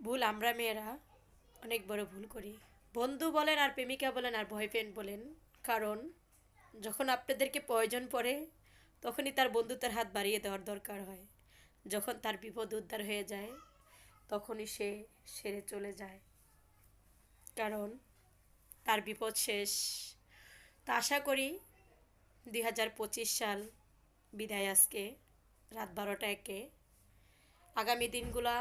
ভুল আমরা মেয়েরা অনেক বড় ভুল করি। বন্ধু বলেন আর প্রেমিকা বলেন আর বয়ফ্রেন্ড বলেন, কারণ যখন আপনাদেরকে প্রয়োজন পড়ে তখনই তার বন্ধুত্বের হাত বাড়িয়ে দেওয়ার দরকার হয়। যখন তার বিপদ উদ্ধার হয়ে যায় তখনই সে সেরে চলে যায়, কারণ তার বিপদ শেষ। তা আশা করি 2025 সাল বিদায় আজকে রাত 12টা 1 আগামী দিনগুলা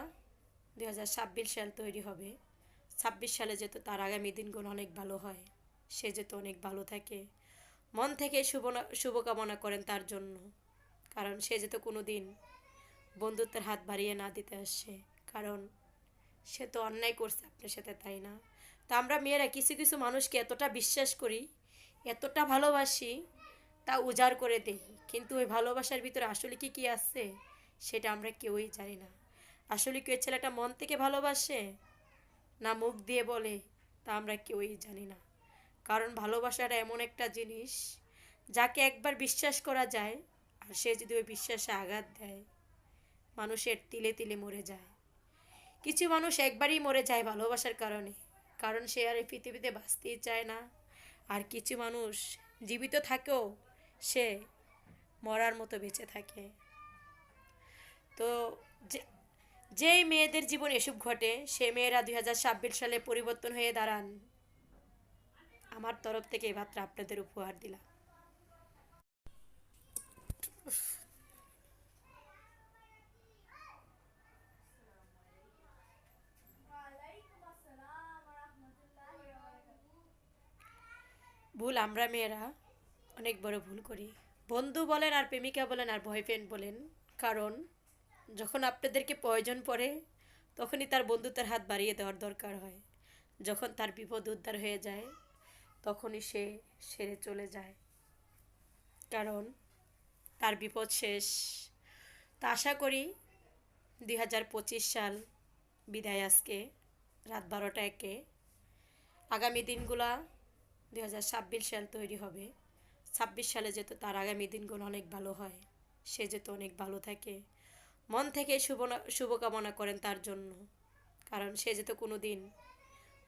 2026 সাল তৈরি হবে। 26 সালে যেত তার আগামী দিনগুলো অনেক ভালো হয়, সে যেত অনেক ভালো থাকে। মন থেকে শুভকামনা করেন তার জন্য, কারণ সে যেত কোনো দিন বন্ধুত্বের হাত বাড়িয়ে না দিতে আসে, কারণ সে তো অন্যায় করছে আপনার সাথে, তাই না? তা আমরা মেয়েরা কিছু কিছু মানুষকে এতটা বিশ্বাস করি, এতটা ভালোবাসি, তা উজাড় করে দেই, কিন্তু ওই ভালোবাসার ভিতরে আসলে কি কি আছে সেটা আমরা কেউই জানি না। আসলে কি ওই ছেলেটা মন থেকে ভালোবাসে না মুখ দিয়ে বলে, তা আমরা কেউই জানি না। কারণ ভালোবাসাটা এমন একটা জিনিস যাকে একবার বিশ্বাস করা যায়, আর সে যদি ওই বিশ্বাসে আঘাত দেয় মানুষের তিলে তিলে মরে যায়। কিছু মানুষ একবারই মরে যায় ভালোবাসার কারণে, কারণ সে আর এই পৃথিবীতে বাঁচতেই চায় না। আর কিছু মানুষ জীবিত থাকেও সে মরার মতো বেঁচে থাকে। তো যে- যেই মেয়েদের জীবনে এসব ঘটে সে মেয়েরা 2026 সালে পরিবর্তন হয়ে দাঁড়ান। আমার তরফ থেকে এই ভাবটা আপনাদের উপহার দিলাম। ভুল আমরা মেয়েরা অনেক বড় ভুল করি। বন্ধু বলেন আর প্রেমিকা বলেন আর বয়ফ্রেন্ড বলেন, কারণ যখন আপনাদেরকে প্রয়োজন পড়ে তখনই তার বন্ধুত্বের হাত বাড়িয়ে দেওয়ার দরকার হয়। যখন তার বিপদ উদ্ধার হয়ে যায় তখনই সে সেরে চলে যায়, কারণ তার বিপদ শেষ। তা আশা করি 2025 সাল বিদায় আজকে রাত 12টা 1 আগামী দিনগুলা 2026 সাল তৈরি হবে। 26 সালে যেত তার আগামী দিনগুলো অনেক ভালো হয়, সে যেত অনেক ভালো থাকে। মন থেকে শুভকামনা করেন তার জন্য, কারণ সে যেত কোনো দিন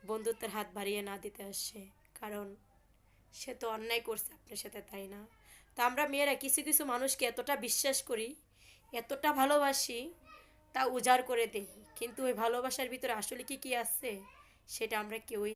বন্ধুত্বের হাত বাড়িয়ে না দিতে আসে, কারণ সে তো অন্যায় করছে আপনার সাথে, তাই না? তা আমরা মেয়েরা কিছু কিছু মানুষকে এতটা বিশ্বাস করি, এতটা ভালোবাসি, তা উজাড় করে দেই, কিন্তু ওই ভালোবাসার ভিতরে আসলে কি কি আছে সেটা আমরা কেউই